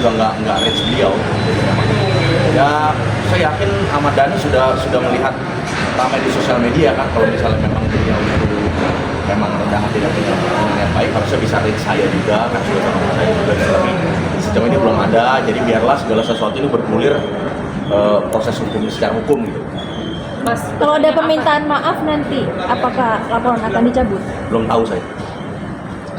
juga nggak reach beliau. Ya saya yakin Ahmad Dhani sudah melihat ramai di sosial media kan, kalau misalnya memang beliau itu memang rendah hati dan punya hubungan yang baik, harusnya bisa reach saya juga kan, sudah sama saya juga, tapi sejauh ini belum ada. Jadi biarlah segala sesuatu ini bergulir proses hukum secara hukum gitu. Mas, kalau ada permintaan maaf nanti, apakah laporan akan dicabut? Belum tahu saya.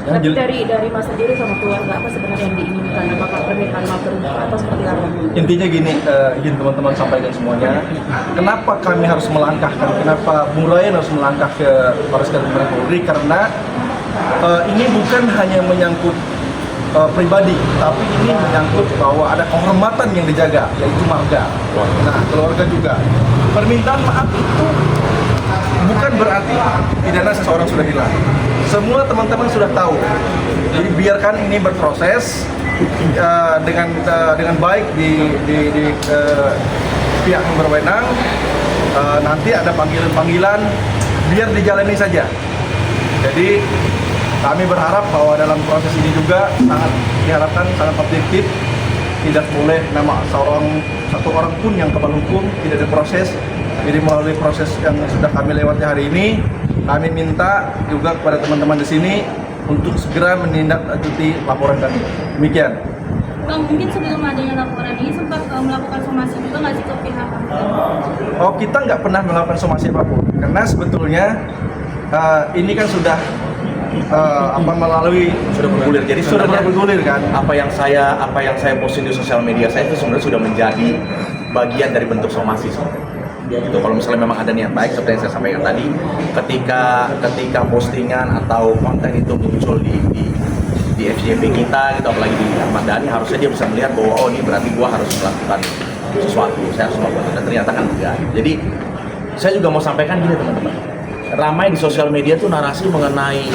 Tapi dari Mas sendiri sama keluarga, apa sebenarnya yang diinginkan? Apakah permintaan maaf berupa atau seperti apa? Intinya gini, izin teman-teman sampaikan semuanya. Kenapa kami harus melangkahkan? Kenapa Bung Ryan harus melangkah ke Baris Krim Polri? Karena ini bukan hanya menyangkut pribadi, tapi ini menyangkut bahwa ada kehormatan yang dijaga, yaitu marga. Nah, keluarga juga. Permintaan maaf itu bukan berarti pidana seseorang sudah hilang. Semua teman-teman sudah tahu. Jadi biarkan ini berproses dengan baik di pihak yang berwenang. Nanti ada panggilan-panggilan, biar dijalani saja. Jadi kami berharap bahwa dalam proses ini juga diharapkan sangat objektif, tidak boleh nama satu orang pun yang kebal hukum tidak diproses. Jadi melalui proses yang sudah kami lewati hari ini, kami minta juga kepada teman-teman di sini untuk segera menindaklanjuti laporan kami. Demikian. Bang, mungkin sebelum adanya laporan ini sempat melakukan somasi juga nggak sih ke pihak Oh, kita nggak pernah melakukan somasi apapun, karena sebetulnya ini kan sudah melalui Sudah bergulir. Jadi sudah sebenarnya bergulir kan. apa yang saya posting di sosial media saya itu sebenarnya sudah menjadi bagian dari bentuk somasi sebenarnya. Gitu. Kalau misalnya memang ada niat baik seperti yang saya sampaikan tadi, ketika postingan atau konten itu muncul di FYP kita gitu, apalagi di Ahmad Dhani, harusnya dia bisa melihat bahwa oh ini berarti gua harus melakukan sesuatu, saya harus melakukan, dan ternyata kan enggak. Jadi saya juga mau sampaikan gini teman-teman, ramai di sosial media tuh narasi mengenai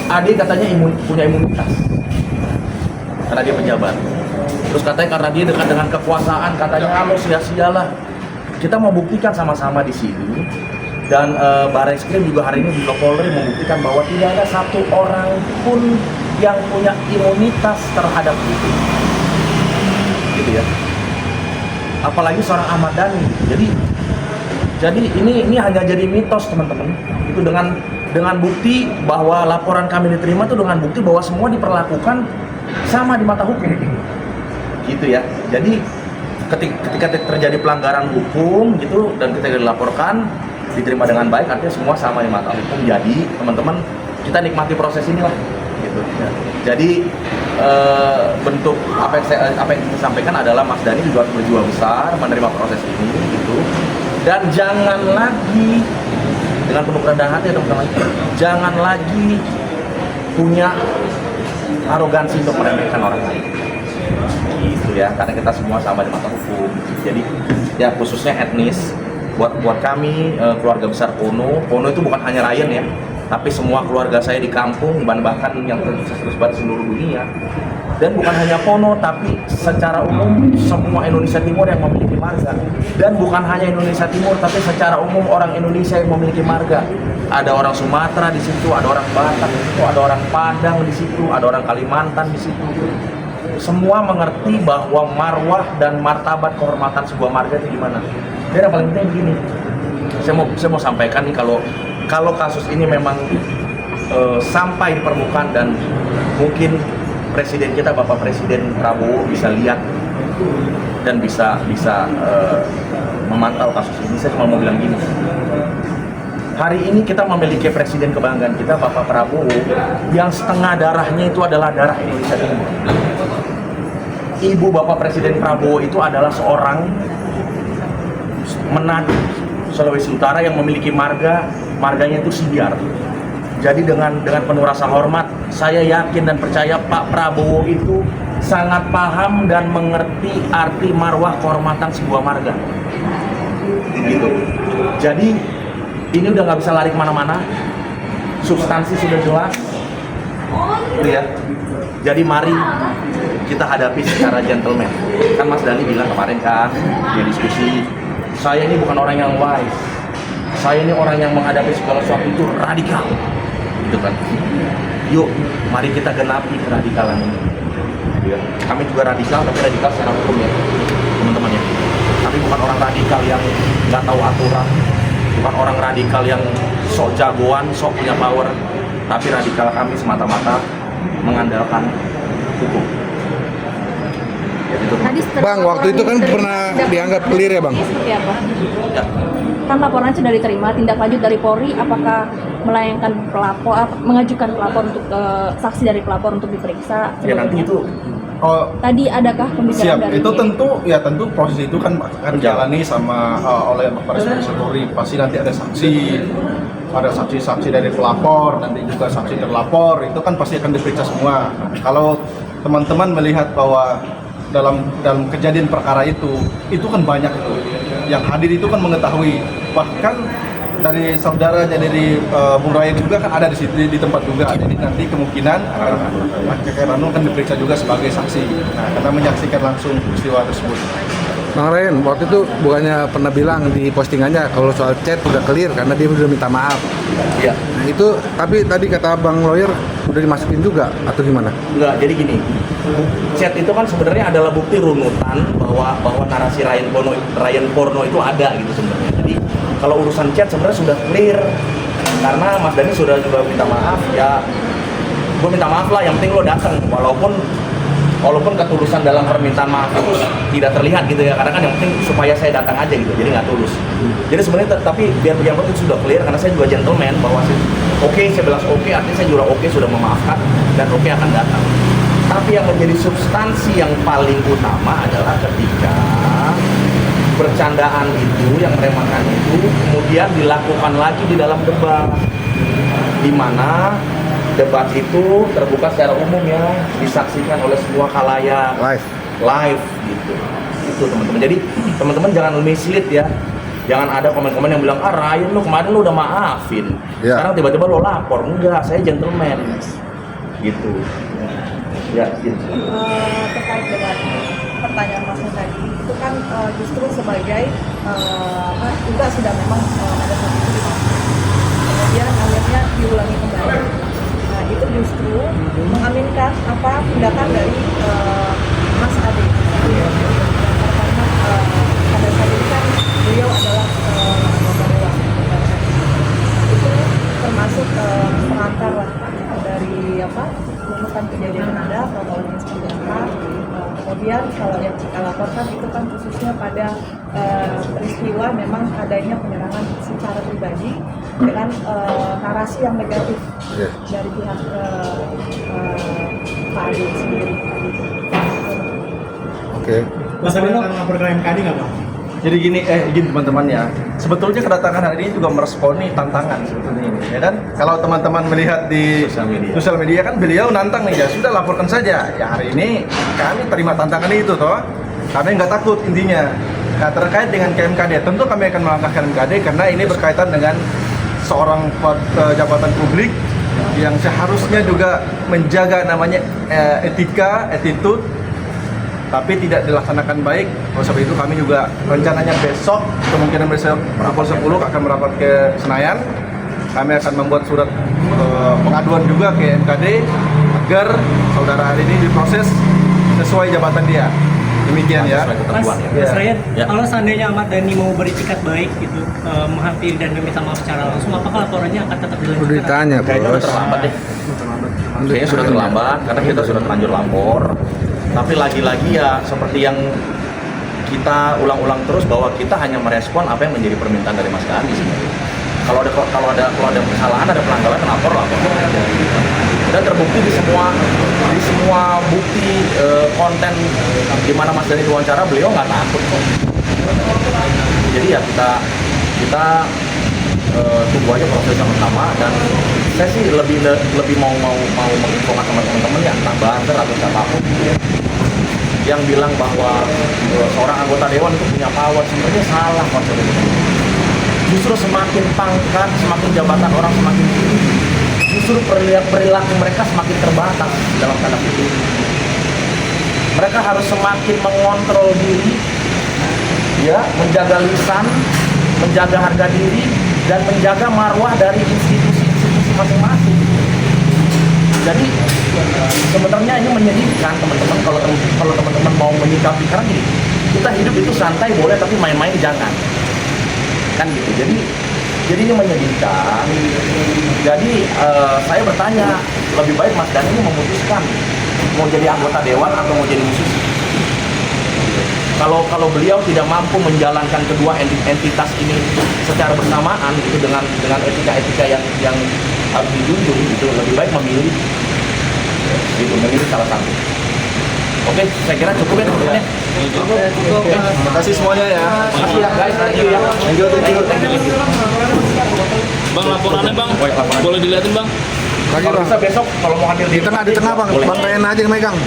Ade katanya punya imunitas karena dia pejabat. Terus katanya karena dia dekat dengan kekuasaan, katanya lo sia-sialah. Kita mau buktikan sama-sama di sini, dan Baris Krim juga hari ini di Polri membuktikan bahwa tidak ada satu orang pun yang punya imunitas terhadap itu, gitu ya. Apalagi seorang Ahmad Dhani. Jadi ini hanya jadi mitos teman-teman. Itu dengan bukti bahwa laporan kami diterima itu dengan bukti bahwa semua diperlakukan sama di mata hukum. Gitu ya. Jadi ketika terjadi pelanggaran hukum gitu dan ketika dilaporkan diterima dengan baik, artinya semua sama di mata hukum. Jadi teman-teman, kita nikmati proses inilah gitu ya. Jadi bentuk apa yang kita sampaikan adalah Mas Dhani juga berjiwa besar menerima proses ini gitu. Dan jangan lagi, dengan penuh kerendahan hati teman-teman, jangan lagi punya arogansi untuk meremehkan orang lain. Gitu ya, karena kita semua sama di mata hukum. Jadi ya khususnya etnis, buat kami keluarga besar Pono itu bukan hanya Ryan ya, tapi semua keluarga saya di kampung, bahkan yang tersebar di seluruh dunia. Dan bukan hanya Pono, tapi secara umum semua Indonesia Timur yang memiliki marga. Dan bukan hanya Indonesia Timur, tapi secara umum orang Indonesia yang memiliki marga. Ada orang Sumatera di situ, ada orang Batak di situ, ada orang Padang di situ, ada orang Kalimantan di situ. Semua mengerti bahwa marwah dan martabat kehormatan sebuah marga itu gimana. Dan yang paling penting begini, saya mau sampaikan nih, kalau kasus ini memang sampai di permukaan dan mungkin Presiden kita, Bapak Presiden Prabowo bisa lihat dan bisa memantau kasus ini, saya cuma mau bilang gini. Hari ini kita memiliki presiden kebanggaan kita, Bapak Prabowo, yang setengah darahnya itu adalah darah Indonesia Timur. Ibu Bapak Presiden Prabowo itu adalah seorang Manado, Sulawesi Utara, yang memiliki marganya itu Sibiar. Jadi dengan penuh rasa hormat, saya yakin dan percaya Pak Prabowo itu sangat paham dan mengerti arti marwah kehormatan sebuah marga. Gitu. Jadi ini udah nggak bisa lari kemana-mana, substansi sudah jelas, gitu ya. Jadi mari kita hadapi secara gentleman. Kan Mas Dhani bilang kemarin kan di diskusi, saya ini bukan orang yang wise, saya ini orang yang menghadapi segala sesuatu itu radikal, gitu kan. Yuk, mari kita genapi keradikalan ini. gitu ya. Kami juga radikal, tapi radikal secara hukum ya, teman-teman ya. Tapi bukan orang radikal yang nggak tahu aturan, bukan orang radikal yang sok jagoan, sok punya power, tapi radikal kami semata-mata mengandalkan hukum. Ya, gitu. Tadi Bang, waktu itu kan pernah dianggap clear ya, Bang? Seperti apa? Ya. Kan laporan sudah diterima, tindak lanjut dari Polri, apakah melayangkan pelapor, mengajukan pelapor untuk saksi dari pelapor untuk diperiksa? Ya nanti itu Oh, Tadi adakah pembicaraan siap. dari Itu tentu proses itu kan akan dijalani sama oleh Baris Polri. Pasti nanti ada saksi dari pelapor, nanti juga saksi terlapor. Itu kan pasti akan diperiksa semua. Nah, kalau teman-teman melihat bahwa dalam kejadian perkara itu kan banyak itu. Yang hadir itu kan mengetahui, bahkan dari saudaranya dari Bung Ryan juga kan ada di situ di tempat juga. Jadi nanti kemungkinan kakek Ranu kan diperiksa juga sebagai saksi. Nah, karena menyaksikan langsung peristiwa tersebut. Bang Ryan, waktu itu bukannya pernah bilang di postingannya kalau soal chat udah clear karena dia udah minta maaf. ya Nah, itu tapi tadi kata Bang Lawyer udah dimasukin juga atau gimana? enggak. Jadi gini, chat itu kan sebenarnya adalah bukti runutan bahwa narasi Ryan porno itu ada gitu sebenarnya. Jadi kalau urusan chat sebenarnya sudah clear karena Mas Dhani sudah juga minta maaf ya. Gue minta maaf lah, yang penting lo datang walaupun ketulusan dalam permintaan maaf itu tidak terlihat gitu ya, karena kan yang penting supaya saya datang aja gitu, jadi nggak tulus. Jadi sebenarnya tapi biar yang penting sudah clear karena saya juga gentleman bahwa oke, saya bilang oke, artinya saya juga oke sudah memaafkan dan oke akan datang. Tapi yang menjadi substansi yang paling utama adalah ketika bercandaan itu, yang meremehkan itu kemudian dilakukan lagi di dalam debat, di mana debat itu terbuka secara umum ya, disaksikan oleh semua khalayak live gitu. Itu teman-teman. Jadi teman-teman jangan mislead ya. Jangan ada komen-komen yang bilang, Ryan lu kemarin lu udah maafin, sekarang tiba-tiba lo lapor. Enggak, saya gentleman gitu ya gitu. Terkait dengan pertanyaan Mas tadi, itu kan justru sebagai juga sudah memang ada satu kemudian akhirnya diulangi kembali. Nah, itu justru mengaminkan tindakan dari Mas Ade. Karena pada saat itu kan beliau adalah anggota dewan. Itu termasuk pengantar lah dari menemukan kejadian yang ada, kronologinya seperti apa. Kemudian kalau yang kita laporkan itu kan khususnya pada peristiwa memang adanya penyerangan secara pribadi dengan narasi yang negatif dari pihak Pak Ade sendiri. Oke. Mas Ade akan lapor ke MKD nggak, Pak? Jadi gini teman-teman ya, sebetulnya kedatangan hari ini juga meresponi tantangan sebetulnya ini, ya kan? Kalau teman-teman melihat di sosial media kan beliau nantang nih, ya sudah laporkan saja. Ya hari ini kami terima tantangan itu toh, kami nggak takut intinya. Nah, terkait dengan KMKD, tentu kami akan melangkah ke MKD karena ini berkaitan dengan seorang jabatan publik yang seharusnya juga menjaga namanya etika, attitude, tapi tidak dilaksanakan baik. Oleh sebab itu kami juga rencananya besok, kemungkinan besok pukul 10 akan merapat ke Senayan. Kami akan membuat surat pengaduan juga ke MKD agar saudara hari ini diproses sesuai jabatan dia. Demikian ya. Mas Ryan, kalau seandainya Ahmad Dhani mau beritikat baik gitu, menghampiri dan meminta maaf secara langsung, apakah laporannya akan tetap dilanjutkan? Udah ditanya, Kayaknya udah Bos. terlambat deh. Kayaknya sudah terlambat karena kita sudah terlanjur lapor. Tapi lagi-lagi ya seperti yang kita ulang-ulang terus bahwa kita hanya merespon apa yang menjadi permintaan dari Mas Dhani sebenarnya. Kalau ada kesalahan, ada pelanggaran, lapor aja. Dan terbukti di semua bukti konten di mana Mas Dhani diwawancara, beliau nggak takut kok. Jadi ya kita tunggu aja proses yang pertama, dan saya sih lebih mau menginformasi sama teman-teman ya, entah Banter atau siapapun yang bilang bahwa seorang anggota dewan itu punya power. Sebenarnya salah konsep itu. Justru semakin pangkat, semakin jabatan orang semakin tinggi, justru perilaku mereka semakin terbatas dalam tanda kutip. Mereka harus semakin mengontrol diri, ya, menjaga lisan, menjaga harga diri, dan menjaga marwah dari institusi masing-masing. Jadi sebenarnya ini menyedihkan teman-teman kalau teman-teman mau menyikapi, karena gini, kita hidup itu santai boleh tapi main-main jangan, kan gitu. Jadi ini menyedihkan. Jadi saya bertanya, lebih baik Mas Dhani ini memutuskan mau jadi anggota dewan atau mau jadi musisi. Kalau beliau tidak mampu menjalankan kedua entitas ini secara bersamaan gitu dengan etika yang harus dijunjung gitu, lebih baik memilih salah satu. Oke, saya kira cukup ya teman-teman. Terima kasih semuanya ya. Makasih ya guys, thank you ya. Thank you. Bang, laporannya bang, boleh dilihatin bang? Lagi Kalau bang. bisa besok kalau mau hadir Di tengah bang, boleh. bang Ryan aja yang megang.